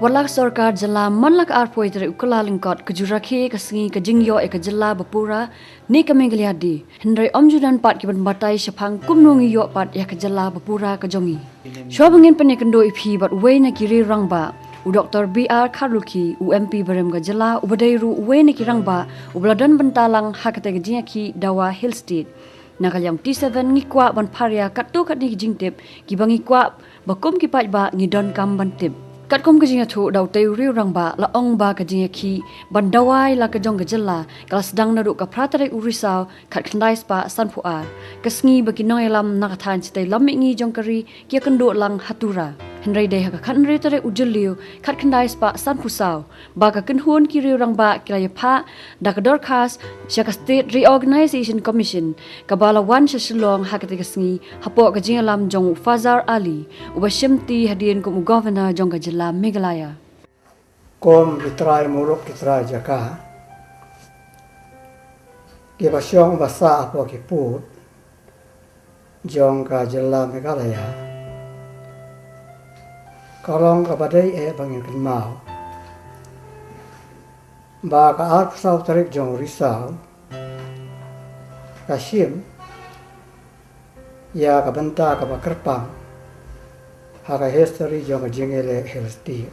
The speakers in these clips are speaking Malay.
Walak Sarkar Jala Manlak Arpoi Tere Ukala Lingkot Kejurakhi Kasingi Kajingyo Eka Jala Bapura Ni Meghalaya di Henry Omjudan Pat Kiban Batai Shapang Kumnungi Yo Pat Eka Jala Bapura Kajongi Shwabangin Penekendo Ipi Bat Wayna Kiri Rangba U Dr. B.R. Karluki UMP Berem Gajala Ubadairu Wayna Kirangba Ubladan Bentalang Hakate Gajinaki Dawa Hill State Nakalyam T7 ngikwa ban paria katto katni jingtip gibangi kwa bakom kipat ba ngidon kam bantip katkom kajinga thu dau teu riu rangba la ong ba kajinga ki bandawai la kajong gajalla kalas dang naru ka pratare urisau khat khandai spa sanfuar kasngi bakinong elam nakathan chitai lammi ngi jongkari kia kendo lang hatura Henry deh ka khan re tare ujulliu khat khandai spa sanfusau ba ka kinhun ki riu rangba kilaya pha dakador khas Shaka State Reorganization Commission kabala wan shashilong hakati kasngi hapo kajinga lam jong Fazar Ali ubashimti hadien kum governor jong Jilla Meghalaya. Kom kitrai muluk kitrai jaka. Kibasyong basa apo kiput jong ka Jilla Meghalaya. Kalong kabadai bangin kenmau. Ba ka arp sau tarik jong risau. Kasim ya ka benta ka bakerpang. Haka history jong jingele helsti.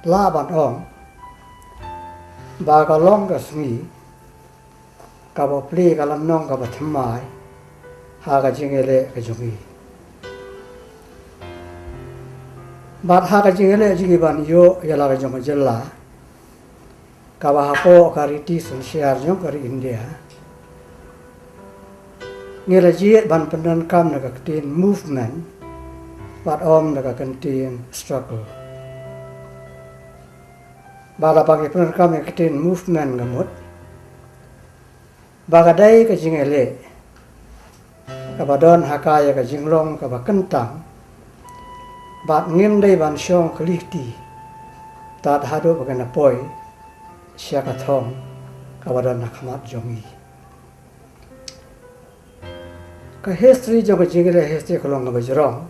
Laban ong ba ka long ka smi ka bo pli ka lam nong ka batmai haka jingele ka jongi. Bat haka jingele jingi ban yo yala ka jong jella ka ba hapo ka riti sun share jong ka India. Ngelajiat ban pendan kam naga ketin movement, bat om naga ketin struggle. Bala pagi pendan kam yang ketin movement ngamut, bagadai ke jingele, kabadon hakaya ke jinglong kabakentang, bat ngimdai ban syong kelihti, tat hadu bagan apoi, syakathong kabadon hakamat jongi. Ka history jong jingile history kolong ngabajrong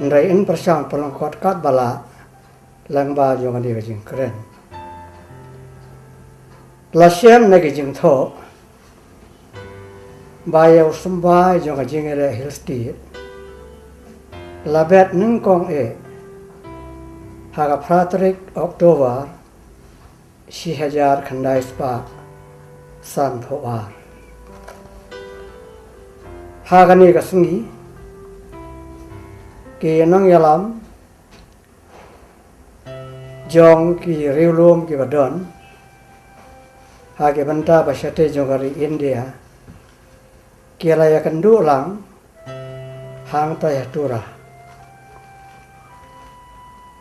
ndai in persang polong kot kat bala langba jong adi jing keren la shem na jing tho baya usumbai jong jingile history la bet nung kong haga pratrik Oktober 2000 khandai spa san thoar Hagani kasungi ki nang yalam jong ki riulum ki badon hage banta basyate jongari India ki laya kendu lang hang taya tura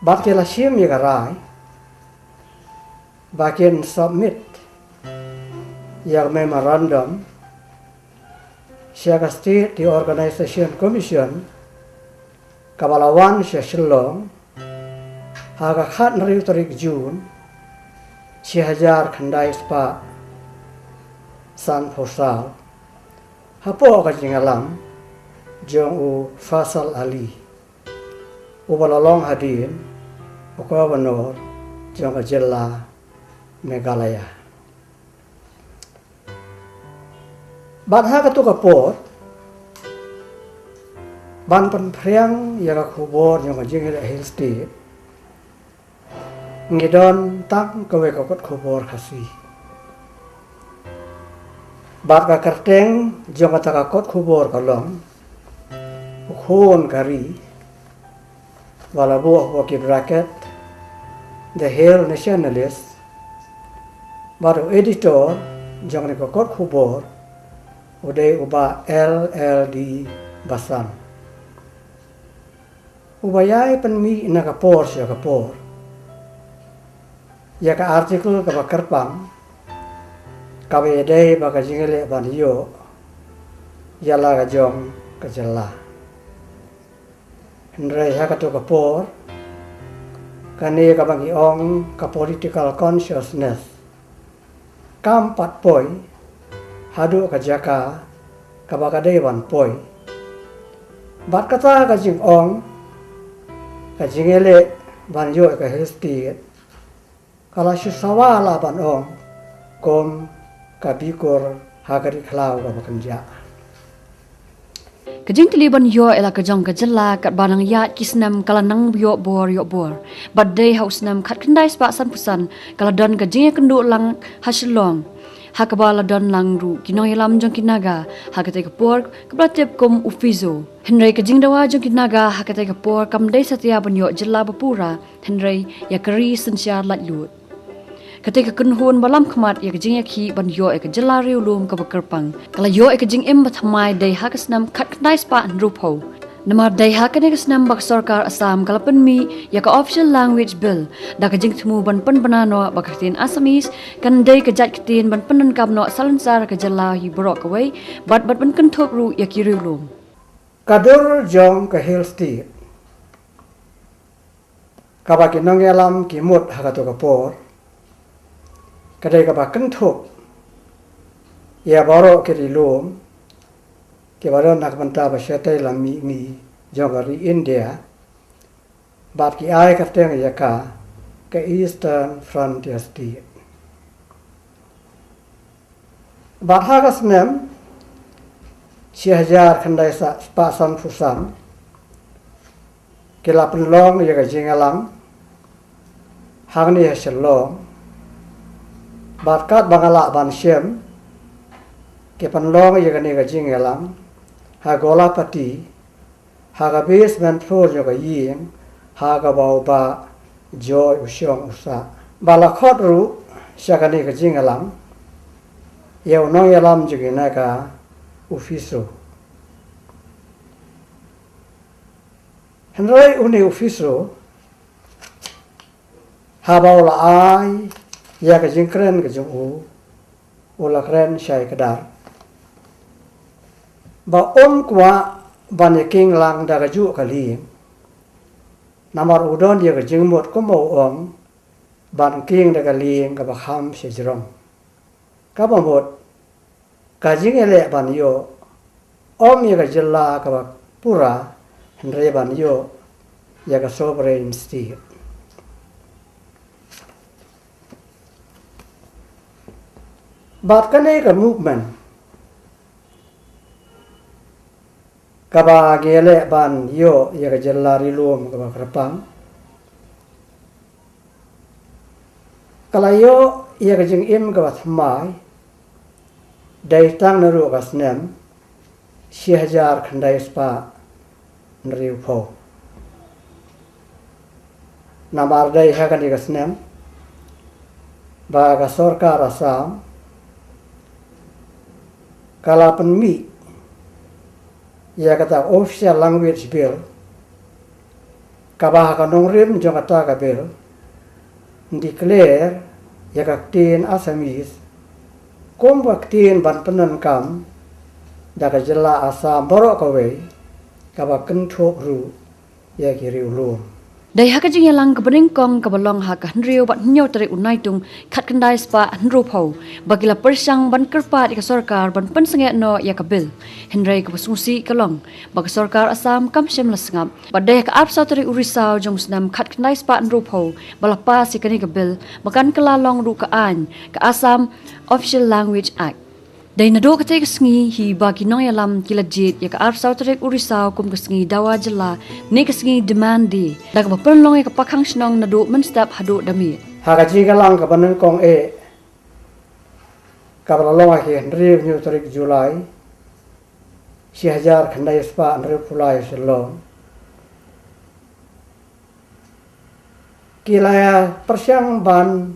bakti la sim ya garai bakin submit yang memorandum Shaka State Reorganization Commission kabalawan siya silong haga khat nariu tarik June 2000 khandai spa san phosal hapo ka jingalam jong u Fasal Ali ubalalong hadin governor jong Jilla Meghalaya Badha katu kapot ban pen priang ya ka khubor yang jingile Hill State ngidon tak kawe kokot khubor khasi bad ka kerteng jong ta ka kot khubor kalong khon kari wala bo ki bracket the Hill Nationalist baru editor jong ni kokot khubor Uday uba LLD basan. Ubayay panmi nakapor siya kapor. Ya ka artikel ka bakarpang. Kabeday baka jingele baniyo. Yala ka jong ka jala. Henry hakato kapor. Kani ka bangi ong ka political consciousness. Kampat poy. Hadu ka jaka kabakadai wan poi bat kata ka jing ong ka jingele ban yo ka hesti kala shusawa la ban ong kom ka bikor hagari khlau ka bakanja Kajing tiliban yo ela kajong kajela kat banang ya kisnam kala nang yo bor badai hausnam khat kendai spa san pusan kala don kajing kendu lang hasilong hakabala don lang ru kinong yalam jong kinaga hakate kapor kabratep kom ufizo henry kajing dawa jong kinaga hakate kapor kam dei satya ban yo jela bapura henry yakari sensia latlut ketika kenhun balam khamat ya kajing yakhi ban yo ek jela riulum ka bakarpang kala yo ek jing em bathamai dei hakasnam khat khnai spa rupho namar dei hakane kasnam bak sarkar asam kalapan mi ya ka official language bill da kajing thmu ban pan banano bakatin assamese kan dei ka jat kitin ban panan kamno salansar ka jela hi brok away bat ban kan thok ru ya ki riulum kadur jong ka hilsti kabaki nongelam ki mut hagato kapor kadai ka bakan thok ya baro ke rilum ke baro nak banta ba shate lami mi jongari India bat ki ai ka teng ya ka Eastern Frontier State bat hagas nem 6000 khandai sa pasan fusan ke la penlong ya ka jingalang hangni haselong Barkat bangala ban shem ke panlong ye gane ga jingelam ha gola pati ha ga basement floor yo ga yin ha ga bau ba joy usyong usa bala khot ru sha gane ga jingelam ye no yalam jigina ga ofiso henry uni ofiso ha bau la ai ya ka jingkren ka jung la kren shai kadar ba kwa ban king lang da ga ju ka li namar udon ya ka jingmot ko mo ban king da ga li ka ba kham se jrong ka ba mot ka jing ele ban yo ya ka jilla ka ba pura hre ban yo ya ka sovereign state Bat kane ka movement kaba gele ban yo ya ka jellari lum ka krapang kala yo ya ka jing im ka thmai dai tang na ru ka snem 6000 khandai spa nriu pho namar dai ha ka ni ka snem ba ka sarkar asam kalapan mi ya kata official language bill kabah ka nongrim jong kata ka bill declare ya ka tin Assamese kom baktin ban penan kam da ka jela asam borok ka we ka ba kan thok ru ya ki riu lum Dai haka jing yalang kebening kong kebalong haka henrio bat nyo teri unai tung khat kendai spa henro pau bagila persang ban kerpat ka sarkar ban pensengek no ya kabil henrai ka pasungsi kalong bag sarkar asam kam shem lasngap badai ka apsa teri urisau jong snam khat kendai spa henro pau balapa si kani kabil makan kelalong ru ka an ka asam official language act Dai nado kate kesengi hi bagi nong yalam kilajit ya ka apsa teri urisau kum kesengi dawa jela ne kesengi demand di dak ba penlong ya ka pakhang snong nado menstap hado dami haka jigalang ka banan kong ka balong hi riu nyu tarik Julai 6000 khandai spa riu pulai selong kilaya persyang ban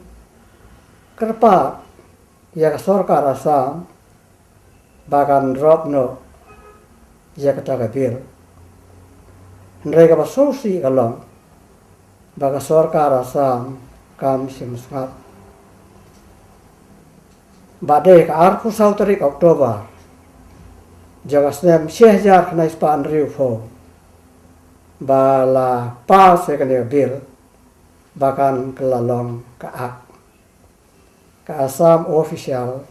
kerpa ya ka sarkar asam bagan drop no ya kata ka bil ndai ka basosi kalong baga sarkar asam kam simsngat bade ka arpu sautrik Oktober jaga snem 6000 khnai span riu pho bala pas ka ne bil bakan kelalong ka Assam official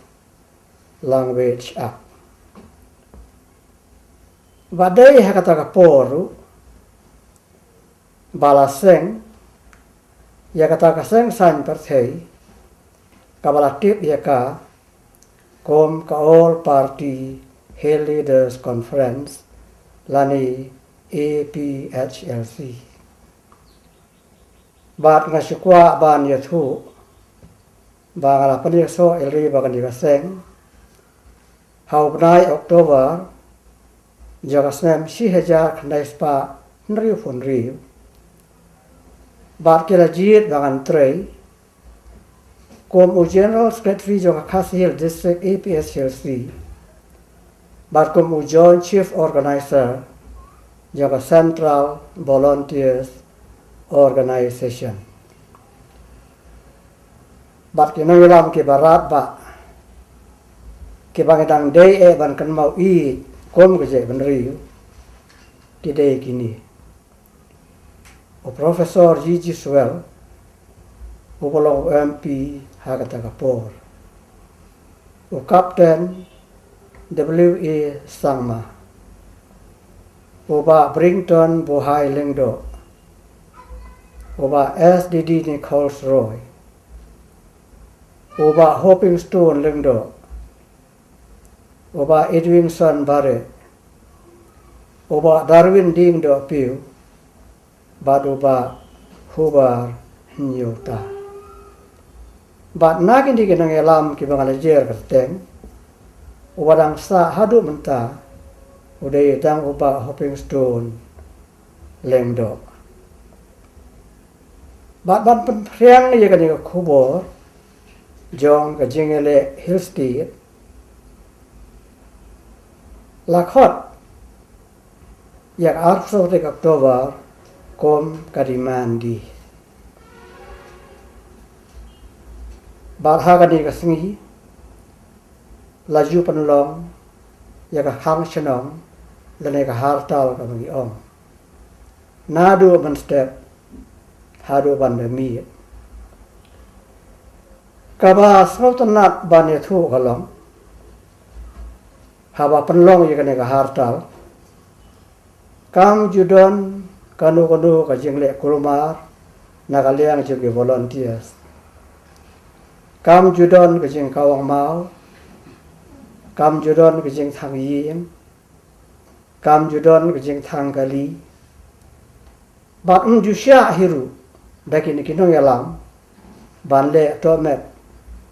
language act badai hakata ka poru balaseng ya kata kaseng san perthei kabalatif ya ka kom ka all party Hill Leaders Conference lani APHLC bat ngasyukwa ban yathu bangala paniso elri bagani kaseng hau benai Oktober jagasnem si hajar khandai spa nriu fon riu bat kila jit bangan trei kom General Secretary Joka Hill District APHLC bat kom Joint Chief Organizer Joka Central Volunteers Organization bat kinang ilam ki barat ba ki bangedang day ban kan mau I kom ke je ban riu ti day kini o Professor G.G. Swell o bolong MP Hagata Kapor o Captain W.A. Sangma o ba Brington Bohai Lengdo o ba S.D.D. Nichols Roy o ba Hoping Stone Lengdo o ba Edwinson Barrett o ba Darwin Ding Do Piu ba do ba Hubar Nyota bat nagin di kenang elam ki bangalajer kerteng o wadang sa hadu menta o day tang o ba Hoping Stone Lengdo bat penpriang ye kan ka khubor jong ka jingele Hill State lakhot yak 8 Oktober kom kadimandi bat hagani ka singi laju penlong yak hang chenong lene ka hartal ka bagi ong nadu ban step hadu ban mi kaba sultanat ban yathu kalong haba penlong yak ne ka hartal kam judon kanu ka jingle kulmar nakaliang juga volunteers kam judon ka jing kawang mau kam judon ka jing thang yim kam judon ka jing thang kali bat jusya hiru dakin kinong yalam banle to met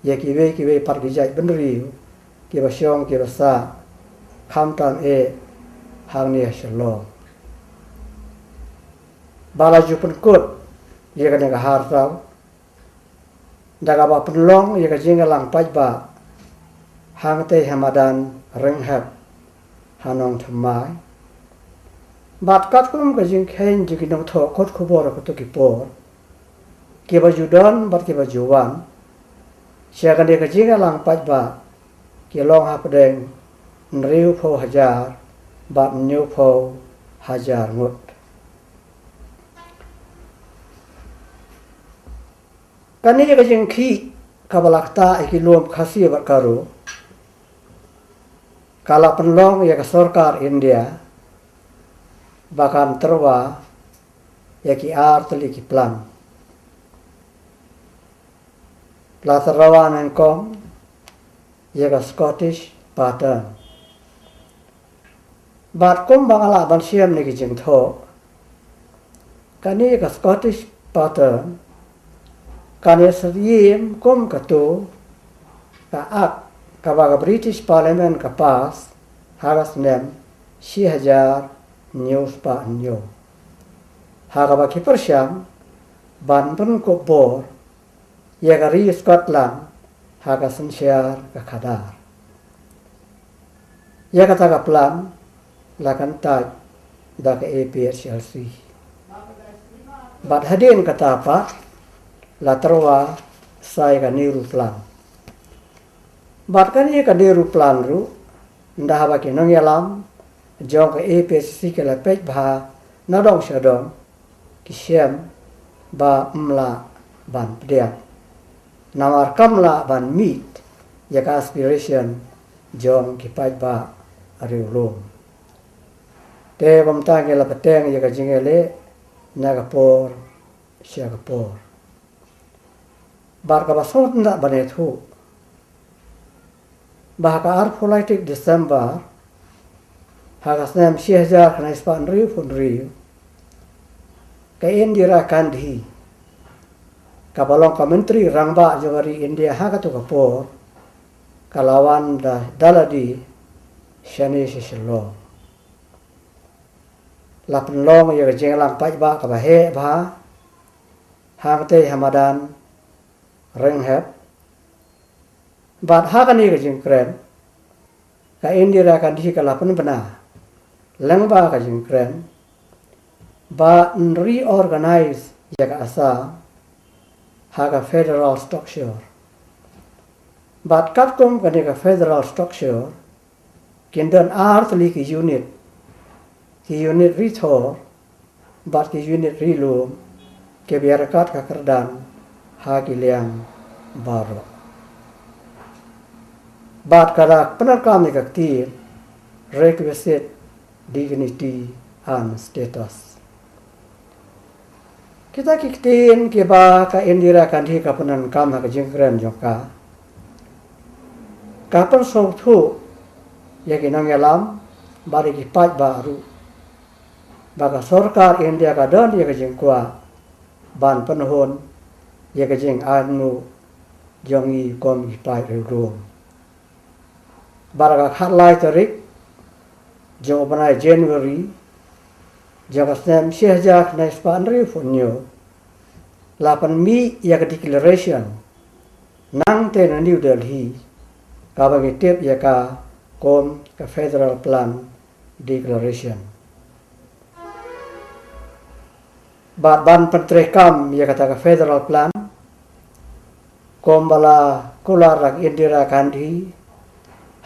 ye kiwe par ki jai benri ki basyong ki basa kham tan e hang ne shalom balaju penkut ye ka ne hartau daga ba penlong ye ka jingalang pajba hang te hamadan renghap hanong thamai bat kat kum ka jing khen ji kinong tho kot khobor ko to ki por ke ba judan bat ke ba juwan sia ka de ka jingalang pajba ke long ha pedeng nriu pho hajar bat nyu pho hajar ngut kani ka jing khi kabalakta ikilom khasi bat karo kala penlong ya ka sarkar India bahkan terwa ya ki artli ki plan la terrawan engkong ya ka Scottish pattern bat kom bangala ban siam ni ki jing tho kani ka Scottish pattern kani seriem kom kato ka ak kabaga British Parliament ka pas hagas nem 6,000 news pa nyo hagaba ki persyam ban pun ko bor ya gari Scotland hagas syar ka khadar ya kata ka plan lakan taj da ka APHLC bat hadin kata apa la terwa sai ka niru plan bat kan ye ka niru plan ru nda haba ki nong yalam jong ka APHC ke la pej bha na dong shadong ki shem ba mla ban pdia namar kamla ban meet ya ka aspiration jong ki paj ba riu lom te bam ta ke la pateng ya ka jingele Nagapur, Siagapur. Barkabasot na banetu. Bahaka politik Desember, hagasnem siajar kana ispan riu pun riu. Ka Indira Gandhi, kabalong ka menteri rangba jawari India hagatu kapur, kalawan da daladi shani sishlo. Lapan long ya jeng lang pai ba ka bahe ba hangte hamadan renghep bat hagani ka jeng kren ka Indira Gandhi ka lapan bana lengba ka jeng kren ba reorganize ya ka asa haga federal structure bat kapkum ka federal structure kindan artli ki unit rithor, bat ki unit rilum, ke biarakat ka kerdan, hagi liang baro. Bat kadak penarkam ni kaktir, requisite dignity and status. Kita kiktin ke ba ka Indira Gandhi ka penarkam ka jengkren joka. Kapan songtu, ya kinang yalam, bari ki pat baru. Baka sorkar India ka don ya kajing kwa ban penhon ya kajing anu jongi kom ipai rum baraka khatlai tarik jong banai January jagasnem syahjak na span ri funyo lapan mi ya ka declaration nang te na New Delhi ka bagi tip ya ka kom ka federal plan declaration. Ban pentrekam ya kata ke federal plan kombala kular Indira Gandhi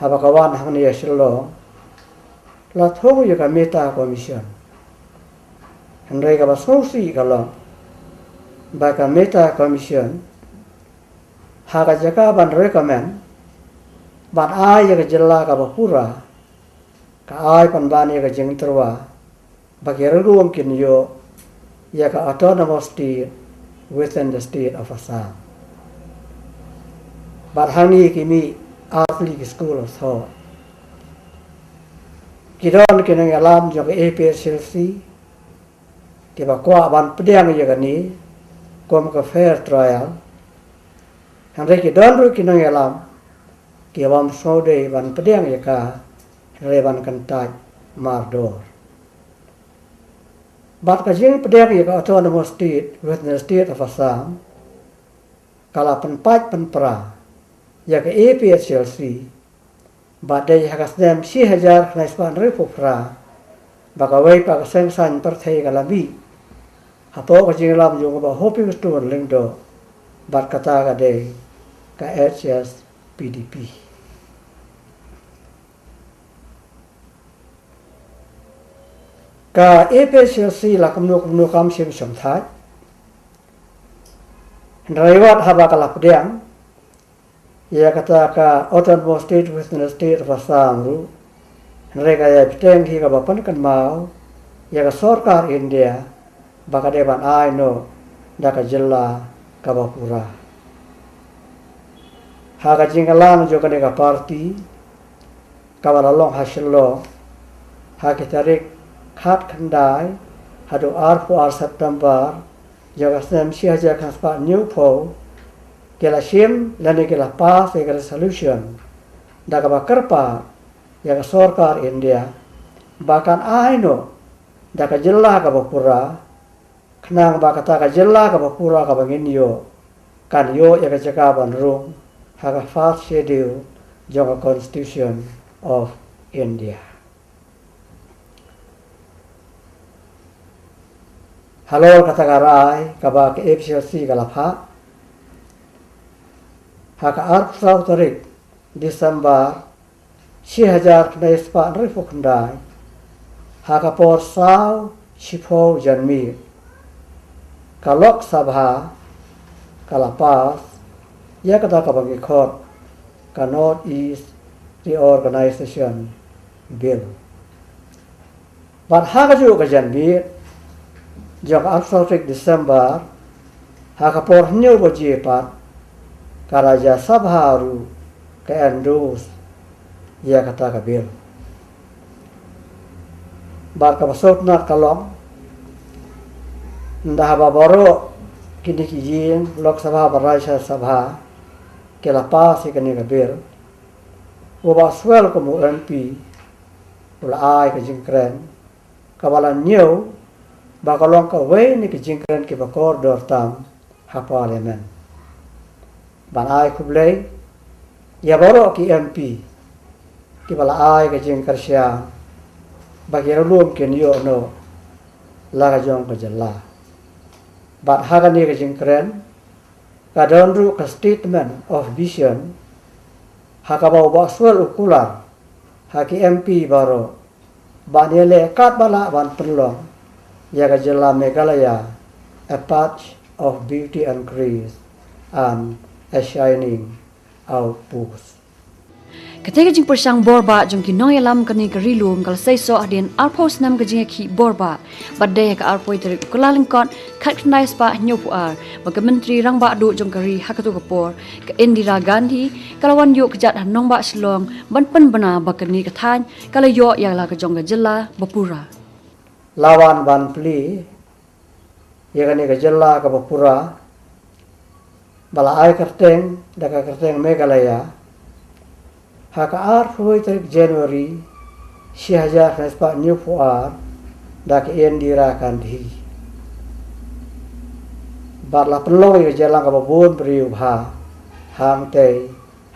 habakawan hamni yaslo la thogu ya meta commission hendai ka basosi kalau baka meta commission haga jaka ban recommend ban ai ya jella ka bapura ka ai pan ban ya jeng terwa bagi ruang kin yo ya ka autonomous state within the state of Assam. Barhani kimi asli school of thought. Kidon kinang alam jog APSLC tiba kwa ban pediang ya ni kom ka fair trial. Handai kidon ru kinang alam kiwam sode ban pediang ya ka reban kantai mardor. Bat kajing pedang ya ka autonomous state within the state of Assam kala penpat penpera ya ka APSLC bat dai hakasdem 6000 knaispan repopra baka wai pa kasem san perthai kalabi hapo kajing lam jong ba hoping stone lingdo bat kata ka dai ka HS PDP. Ka APSLC la kumnu kam sim somthai raiwat haba kala pediang ya kata ka autonomous state within the state of Assam ru rega ya piteng hi ka bapan kan mau ya ka sarkar India baka deban ai no da ka jilla ka bapura ha ka jingalan jo ka party ka long hasillo ha kitarik khat khandai hadu ar September jagasnem siaja kaspa new po kela sim lani kela pass e resolution daga bakarpa ya sarkar India bahkan aino daga jella ka bapura khnang bakata ka jella ka bapura ka bangin yo kan yo ya ka ban rum haga first schedule jaga constitution of India. Halo kata karai kaba ke APSLC kalapha haka arpsau tarik Desember 6000 knaispa rifuk ndai haka por sau shipo janmi kalok sabha kalapas ya kata kabagi khot ka North East Reorganization Bill bat haka ju ka janmi jong Alfred Desember hakapor nyo bajepat karaja sabharu ke endus ya kata kabil bar kapasot na kalom ndah baboro kini kijing lok sabha barasha sabha ke lapa si kani kabil uba swel komu MP ula ai ke jingkren kawalan nyo bakalong ka we ni ke jingkren ke bakor dor tam ha parliament ban ai kublei ya boro ki MP ki bala ai ke jingkarsya bagi rulum ken yo no la jong ke jalla bat hagani ke jingkren kadon ru ka statement of vision hakabau baswel ukular haki MP baro banele kat bala ban perlong ya ke jalla Meghalaya a patch of beauty and grace and a shining outpost. Ketika jing persang borba jong ki noy alam kani kerilum kal sei so adien arpos nam ke jing ki borba badai ka arpoi teri kulaling kon khat knai spa nyopu ar bag menteri rang ba du jong kari hakatu kapor ke Indira Gandhi kalawan yo kejat hanong ba silong ban pen bana bakani ka than kala yo ya la ka jong ka jilla bapura Lawan ban pli ya kani ka jilla ka bapura bala ai kerteng daka kerteng Meghalaya haka arpoi teri January Syahjar Nespa nyopu ar dak Indira Gandhi batla pelong ya jalan ka babun priu ha hang te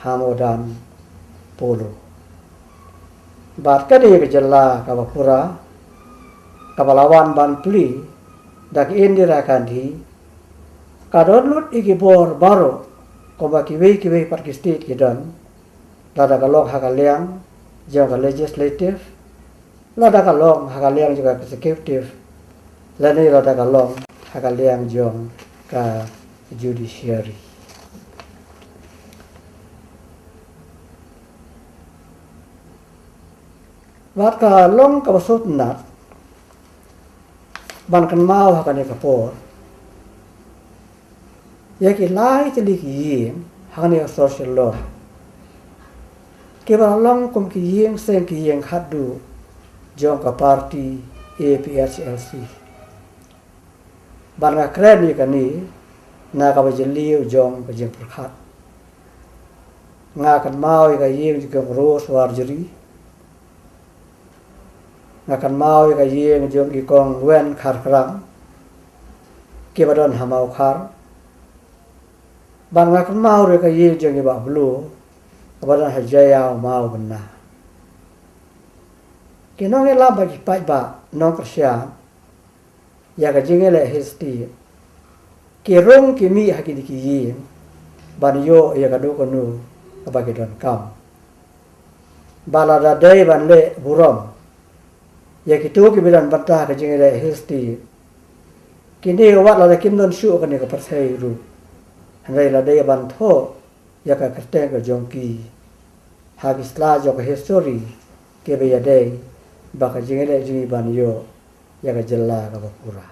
hamodan polo bat kadi ke jalla ka bapura kabalawan ban pli dak Indira Gandhi kadon lut iki bor baro ko ba kiwe par ki state kidan lada kalong hakaliang jong ka legislative lada kalong hakaliang juga executive lani lada kalong hakaliang jong ka judiciary wat ka long ka basut nat ban kan mau hakane kapor yaki lai tili ki hakane social law ke ba long kum ki yeng sen ki yeng khadu jong ka party APRCLC ban ka kren ni kani na ka bajeliu jong ka jeng prakhat nga kan mau ka yeng jong ros warjeri nga kan mau ka yeng jong ki kong wen khar kram ke badon hamau khar ban nga kan mau ka yeng jong ki ba blu kabadan hajaya mau benar. Kinong ela bagi pai ba nong kersya ya ka jingele histi kirong kimi hakidi kiyin ban yo ya ka do kono bagi don kam balada dai ban le burom ya kitu ki bidan bata ka jingele histi kini wat la kim don shu ka ne ka persai ru hanai la dai ban tho ya ka kerte ka jongki habis la jo ka history ke be ya dai baka jingele jingi ban yo ya ka jella ka bapura